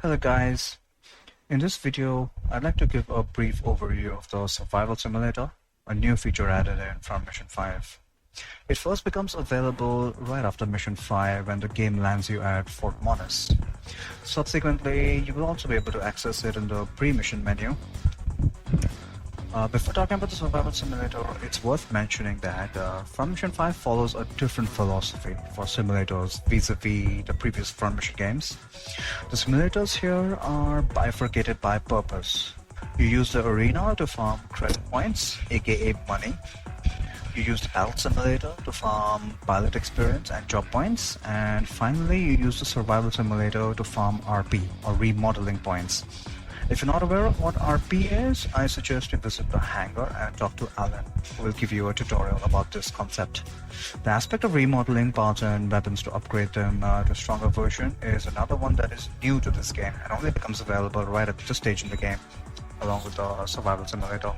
Hello guys, in this video I'd like to give a brief overview of the Survival Simulator, a new feature added in from Mission 5. It first becomes available right after Mission 5 when the game lands you at Fort Monas. Subsequently, you will also be able to access it in the pre-mission menu. Before talking about the Survival Simulator, it's worth mentioning that Front Mission 5 follows a different philosophy for simulators vis-a-vis the previous Front Mission games. The simulators here are bifurcated by purpose. You use the arena to farm credit points, aka money. You use the Battle Simulator to farm pilot experience and job points. And finally, you use the Survival Simulator to farm RP, or remodeling points. If you're not aware of what RP is, I suggest you visit the hangar and talk to Alan, who will give you a tutorial about this concept. The aspect of remodeling parts and weapons to upgrade them to a stronger version is another one that is new to this game and only becomes available right at this stage in the game, along with the Survival Simulator.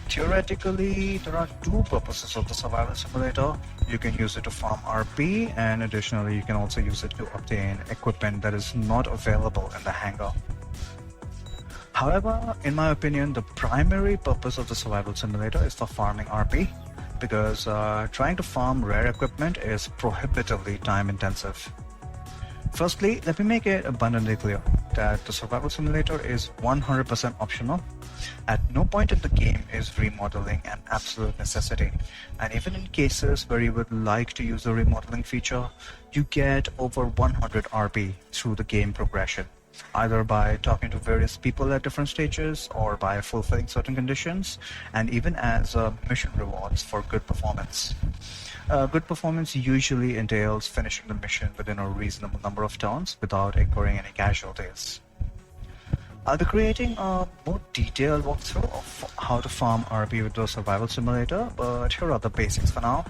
Theoretically, there are two purposes of the Survival Simulator. You can use it to farm RP, and additionally you can also use it to obtain equipment that is not available in the hangar. However, in my opinion, the primary purpose of the Survival Simulator is for farming RP, because trying to farm rare equipment is prohibitively time intensive. Firstly, let me make it abundantly clear that the Survival Simulator is 100% optional. At no point in the game is remodeling an absolute necessity, and even in cases where you would like to use the remodeling feature, you get over 100 RP through the game progression, either by talking to various people at different stages or by fulfilling certain conditions, and even as mission rewards for good performance. Good performance usually entails finishing the mission within a reasonable number of turns without incurring any casualties. I'll be creating a more detailed walkthrough of how to farm RP with the Survival Simulator, but here are the basics for now.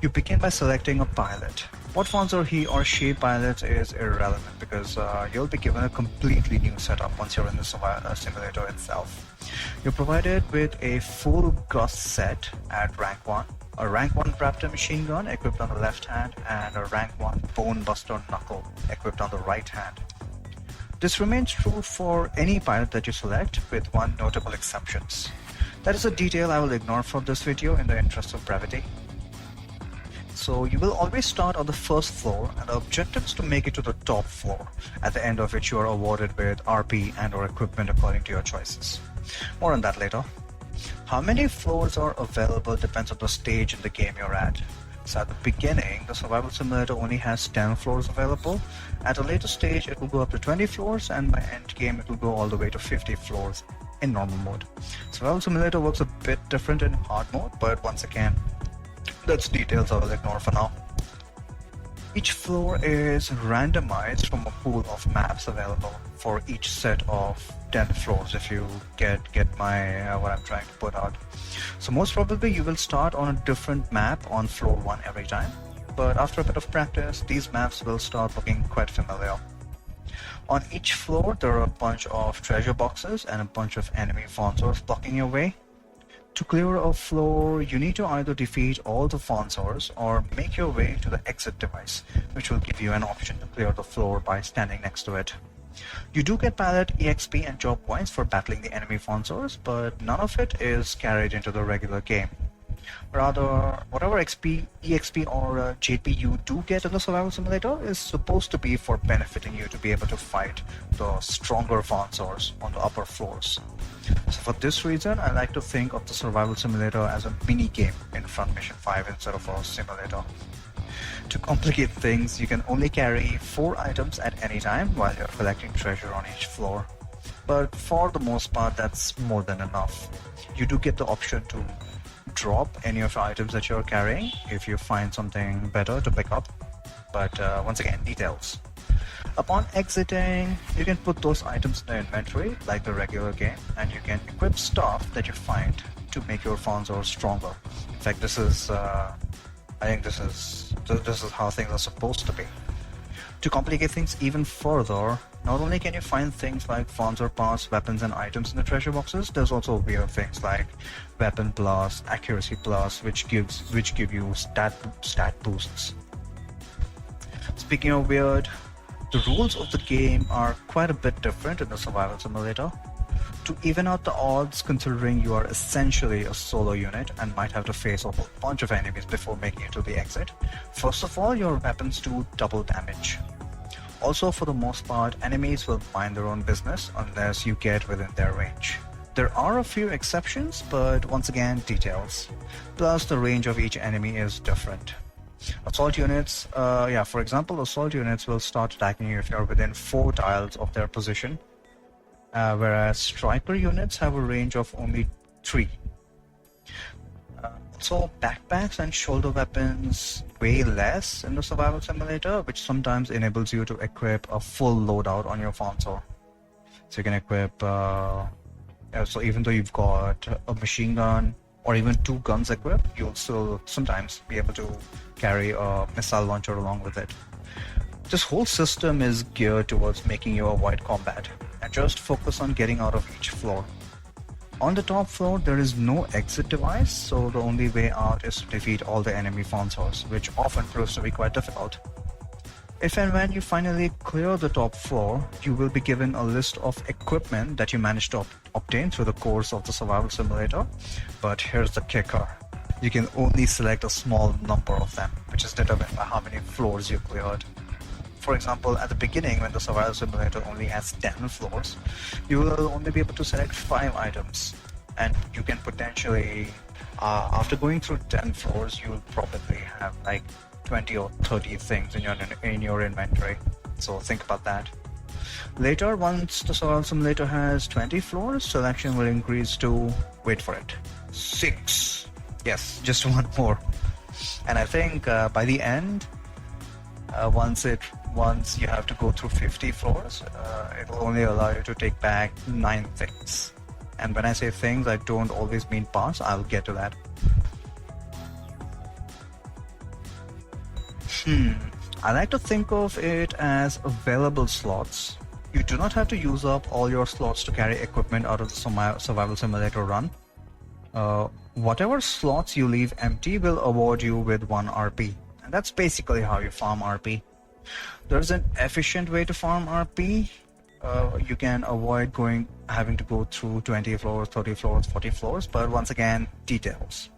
You begin by selecting a pilot. What sponsor he or she pilots is irrelevant because you'll be given a completely new setup once you're in the simulator itself. You're provided with a full Gust set at rank 1, a rank 1 Raptor machine gun equipped on the left hand, and a rank 1 Bone Buster Knuckle equipped on the right hand. This remains true for any pilot that you select, with one notable exceptions. That is a detail I will ignore from this video in the interest of brevity. So you will always start on the first floor, and the objective is to make it to the top floor, at the end of which you are awarded with RP and or equipment according to your choices. More on that later. How many floors are available depends on the stage in the game you're at. So at the beginning, the Survival Simulator only has 10 floors available. At a later stage, it will go up to 20 floors, and by end game, it will go all the way to 50 floors in normal mode. Survival Simulator works a bit different in hard mode, but once again, that's details I will ignore for now. Each floor is randomized from a pool of maps available for each set of 10 floors, if you get my what I'm trying to put out. So most probably you will start on a different map on floor 1 every time, but after a bit of practice, these maps will start looking quite familiar. On each floor, there are a bunch of treasure boxes and a bunch of enemy sponsors blocking your way. To clear a floor, you need to either defeat all the sponsors or make your way to the exit device, which will give you an option to clear the floor by standing next to it. You do get pilot EXP and job points for battling the enemy sponsors, but none of it is carried into the regular game. Rather, whatever EXP or JP you do get in the Survival Simulator is supposed to be for benefiting you to be able to fight the stronger sponsors on the upper floors. So for this reason, I like to think of the Survival Simulator as a mini game in Front Mission 5 instead of a simulator. To complicate things, you can only carry 4 items at any time while you're collecting treasure on each floor. But for the most part, that's more than enough. You do get the option to drop any of the items that you're carrying if you find something better to pick up. But once again, details. Upon exiting, you can put those items in the inventory like the regular game, and you can equip stuff that you find to make your sponsor stronger. In fact, this is how things are supposed to be. To complicate things even further, not only can you find things like sponsor parts, weapons, and items in the treasure boxes, there's also weird things like weapon plus, accuracy plus, which give you stat boosts. Speaking of weird, The rules of the game are quite a bit different in the survival simulator. To even out the odds, considering you are essentially a solo unit and might have to face a whole bunch of enemies before making it to the exit, first of all, your weapons do double damage. Also, for the most part, enemies will mind their own business unless you get within their range. There are a few exceptions, but once again, details. Plus, the range of each enemy is different. Assault units, for example, assault units will start attacking you if you're within 4 tiles of their position, whereas striker units have a range of only 3. Also, backpacks and shoulder weapons weigh less in the survival simulator, which sometimes enables you to equip a full loadout on your console. So you can equip, so even though you've got a machine gun or even 2 guns equipped, you'll still sometimes be able to carry a missile launcher along with it. This whole system is geared towards making you avoid combat and just focus on getting out of each floor. On the top floor, there is no exit device, so the only way out is to defeat all the enemy spawns, which often proves to be quite difficult. If and when you finally clear the top floor, you will be given a list of equipment that you managed to obtain through the course of the survival simulator. But here's the kicker. You can only select a small number of them, which is determined by how many floors you cleared. For example, at the beginning, when the survival simulator only has 10 floors, you will only be able to select 5 items. And you can potentially, after going through 10 floors, you'll probably have like 20 or 30 things in your inventory. So think about that. Later, once the survival simulator has 20 floors, selection will increase to, wait for it, 6. Yes, just 1 more. And I think by the end, once you have to go through 50 floors, it will only allow you to take back 9 things. And when I say things, I don't always mean parts. I'll get to that. I like to think of it as available slots. You do not have to use up all your slots to carry equipment out of the survival simulator run. Whatever slots you leave empty will award you with 1 RP. And that's basically how you farm RP. There's an efficient way to farm RP. You can avoid having to go through 20 floors, 30 floors, 40 floors, but once again, details.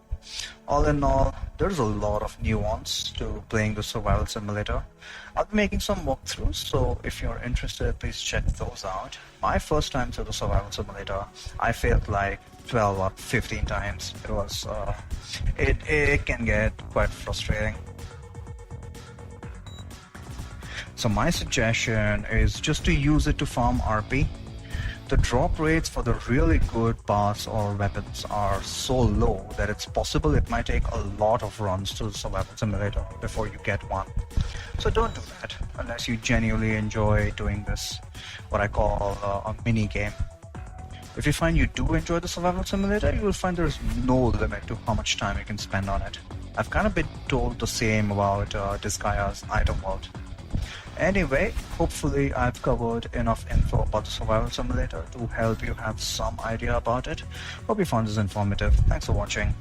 All in all, there's a lot of nuance to playing the survival simulator. I'll be making some walkthroughs, so if you're interested, please check those out. My first time through the survival simulator, I failed like 12 or 15 times. It was, it can get quite frustrating. So my suggestion is just to use it to farm RP. The drop rates for the really good parts or weapons are so low that it's possible it might take a lot of runs to the survival simulator before you get one. So don't do that unless you genuinely enjoy doing this, what I call a mini game. If you find you do enjoy the survival simulator, you will find there's no limit to how much time you can spend on it. I've kind of been told the same about Disgaea's Item World. Anyway, hopefully I've covered enough info about the survival simulator to help you have some idea about it. Hope you found this informative. Thanks for watching.